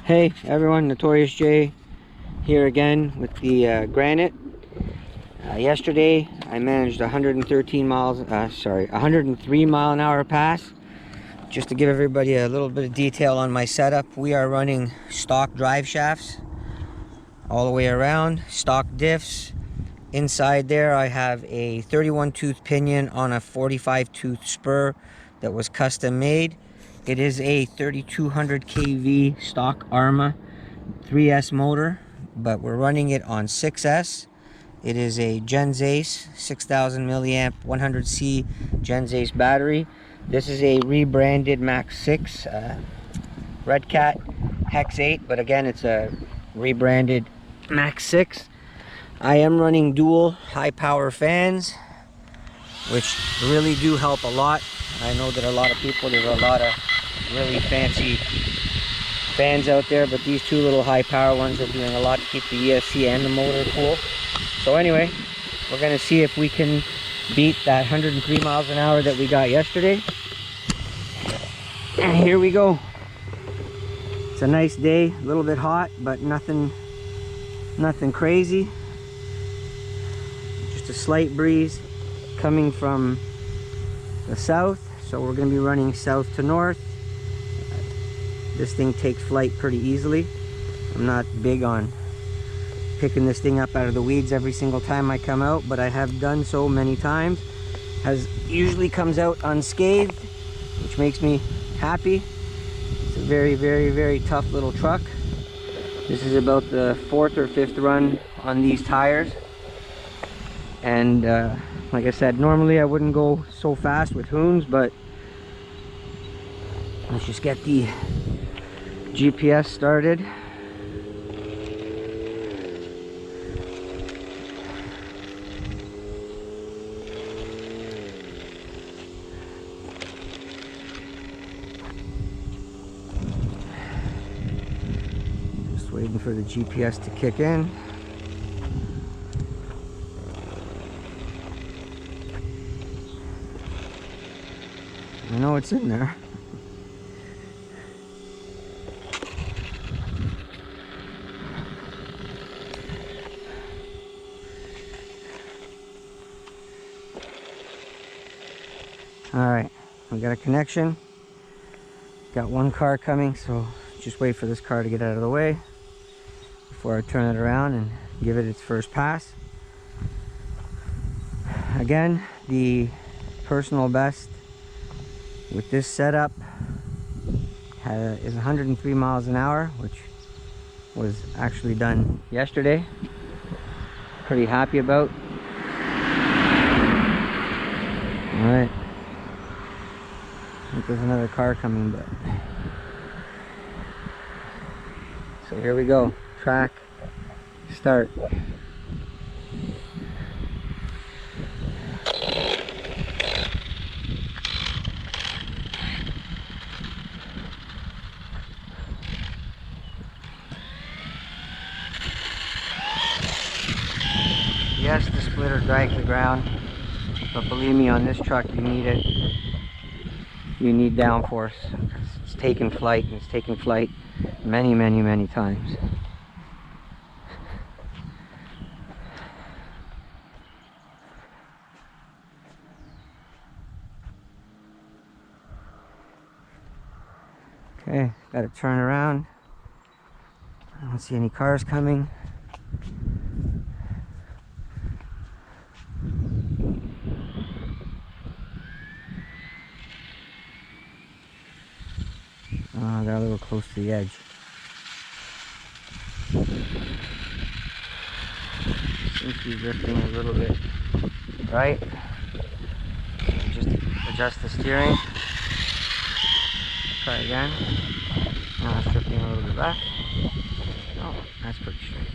Hey everyone, Notorious J here again with the Granite. Yesterday I managed 103 mile an hour pass. Just to give everybody a little bit of detail on my setup, we are running stock drive shafts all the way around, stock diffs. Inside there I have a 31 tooth pinion on a 45 tooth spur that was custom made. It is a 3200 kV stock Arrma 3S motor, but we're running it on 6S. It is a Gens Ace 6000 milliamp 100C Gens Ace battery. This is a rebranded Max 6 Red Cat Hex 8, but again it's a rebranded Max 6. I am running dual high power fans, which really do help a lot. I know that a lot of people, there's a lot of really fancy fans out there, but these two little high power ones are doing a lot to keep the ESC and the motor cool. So anyway, we're going to see if we can beat that 103 miles an hour that we got yesterday. And here we go. It's a nice day, a little bit hot, but nothing crazy. Just a slight breeze coming from the south, so we're going to be running south to north. This thing takes flight pretty easily. I'm not big on picking this thing up out of the weeds every single time I come out, but I have done so many times. Usually comes out unscathed, which makes me happy. It's a very tough little truck. This is about the 4th or 5th run on these tires, and like I said, normally I wouldn't go so fast with Hoons, but let's just get the GPS started. Just waiting for the GPS to kick in. I know it's in there. Alright, we got a connection. Got one car coming, so just wait for this car to get out of the way before I turn it around and give it its first pass. Again, the personal best with this setup is 103 miles an hour, which was actually done yesterday. Pretty happy about. Alright. I think there's another car coming, but so here we go. Track start. Yes, the splitter drags the ground, but believe me, on this truck you need it. You need downforce. It's taken flight, and it's taken flight many times. Okay, got to turn around. I don't see any cars coming. I got a little close to the edge. Seems to be drifting a little bit right. Just adjust the steering. Try again. Now it's drifting a little bit left. Oh, that's pretty straight.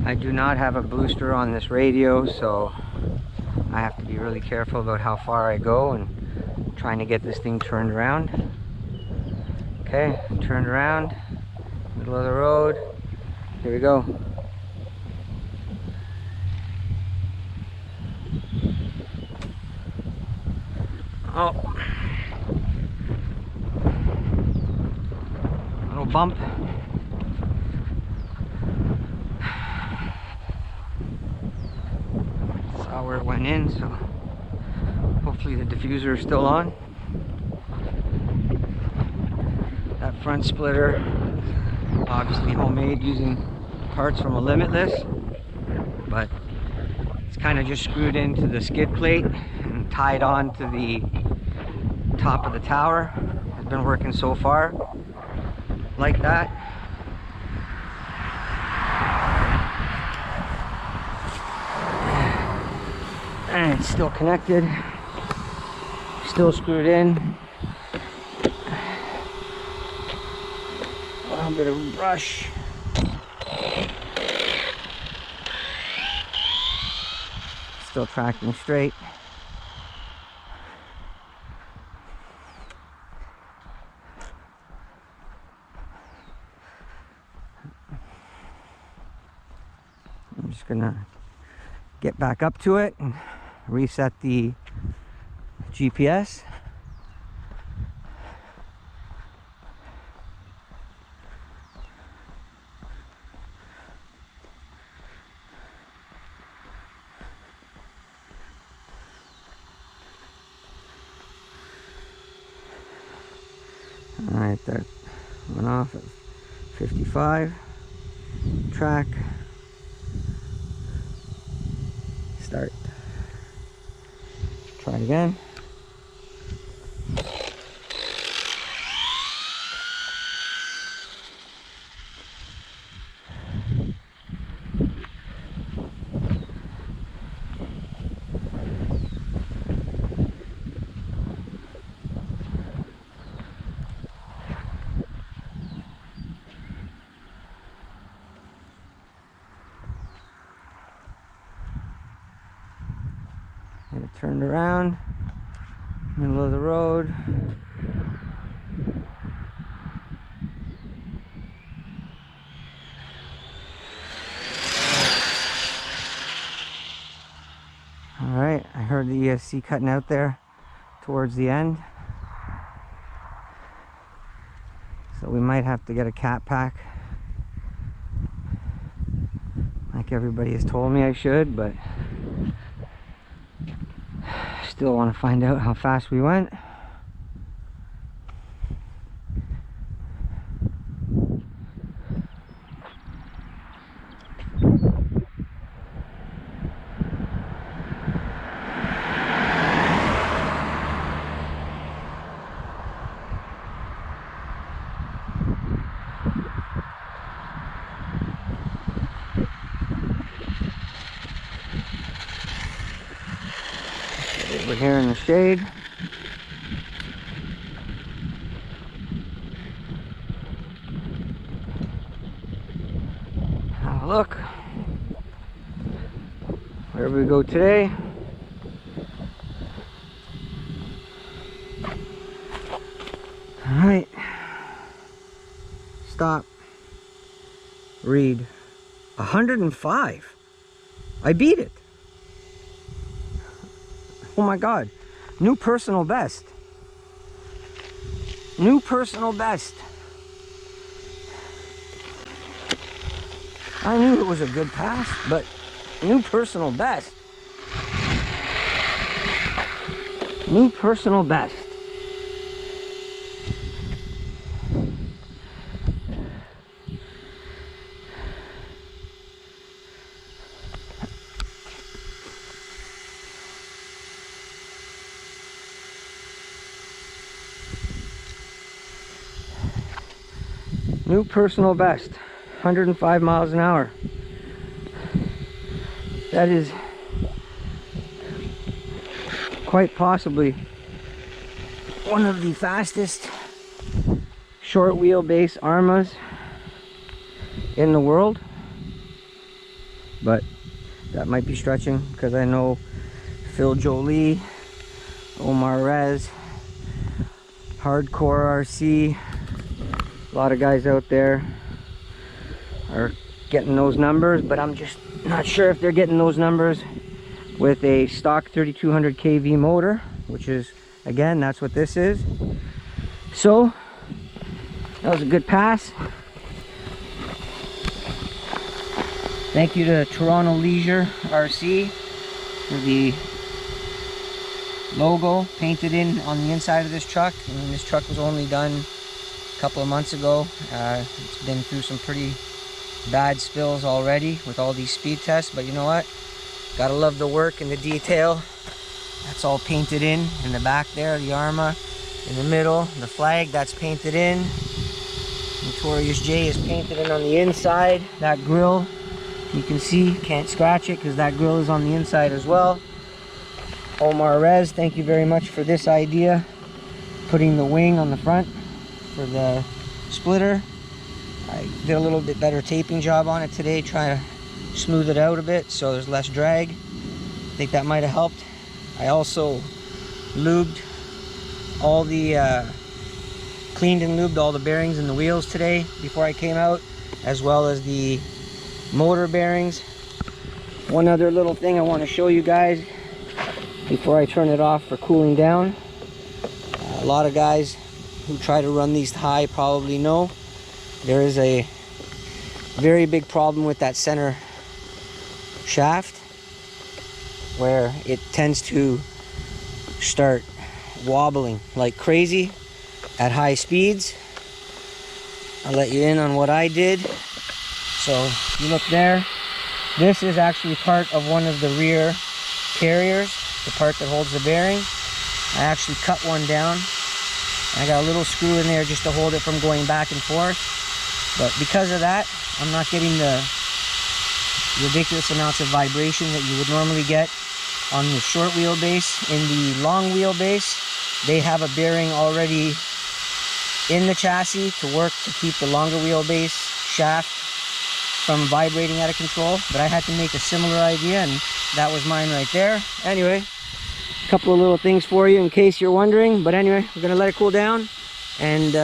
I do not have a booster on this radio, so I have to be really careful about how far I go and trying to get this thing turned around. Okay, turned around, middle of the road. Here we go. Oh, little bump. Saw where it went in, so hopefully the diffuser is still on. That front splitter, obviously homemade using parts from a Limitless, but it's kind of just screwed into the skid plate and tied on to the top of the tower. It's been working so far like that. And it's still connected, still screwed in. A little bit of a brush. Still tracking straight. I'm just gonna get back up to it and reset the GPS. Alright, that went off at 55. Track. Start. Try it again. And it turned around, middle of the road. All right, I heard the ESC cutting out there towards the end. So we might have to get a cat pack, like everybody has told me I should, but still want to find out how fast we went. Over here in the shade. Have a look. Wherever we go today. Alright. Stop. Read. 105. I beat it. Oh my God, new personal best. New personal best. I knew it was a good pass, but new personal best. New personal best. New personal best, 105 miles an hour. That is quite possibly one of the fastest short wheelbase Arrmas in the world. But that might be stretching, because I know Phillip Jolley, Omar Rez, Hardcore RC, a lot of guys out there are getting those numbers, but I'm just not sure if they're getting those numbers with a stock 3200 kV motor, which is Again, that's what this is. So that was a good pass. Thank you to Toronto Leisure RC for the logo painted in on the inside of this truck. I mean, this truck was only done a couple of months ago. It's been through some pretty bad spills already with all these speed tests, but you know what? Gotta love the work and the detail. That's all painted in the back there, the Arrma. In the middle, the flag, that's painted in. Notorious J is painted in on the inside. That grill, you can see, can't scratch it because that grill is on the inside as well. Omar Rez, thank you very much for this idea. Putting the wing on the front for the splitter. I did a little bit better taping job on it today, trying to smooth it out a bit so there's less drag. I think that might have helped. I also lubed all the, cleaned and lubed all the bearings and the wheels today before I came out, as well as the motor bearings. One other little thing I want to show you guys before I turn it off for cooling down. A lot of guys who try to run these high probably know there is a very big problem with that center shaft where it tends to start wobbling like crazy at high speeds. I'll let you in on what I did. So if you look there, this is actually part of one of the rear carriers, the part that holds the bearing. I actually cut one down. I got a little screw in there just to hold it from going back and forth. But because of that, I'm not getting the ridiculous amounts of vibration that you would normally get on the short wheelbase. In the long wheelbase, they have a bearing already in the chassis to work to keep the longer wheelbase shaft from vibrating out of control. But I had to make a similar idea, and that was mine right there. Anyway, a couple of little things for you in case you're wondering. But anyway, we're gonna let it cool down, and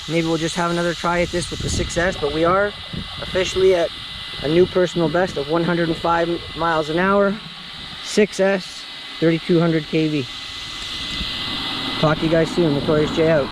maybe we'll just have another try at this with the 6S. But we are officially at a new personal best of 105 miles an hour, 6S, 3200 kV. Talk to you guys soon. Notorious J out.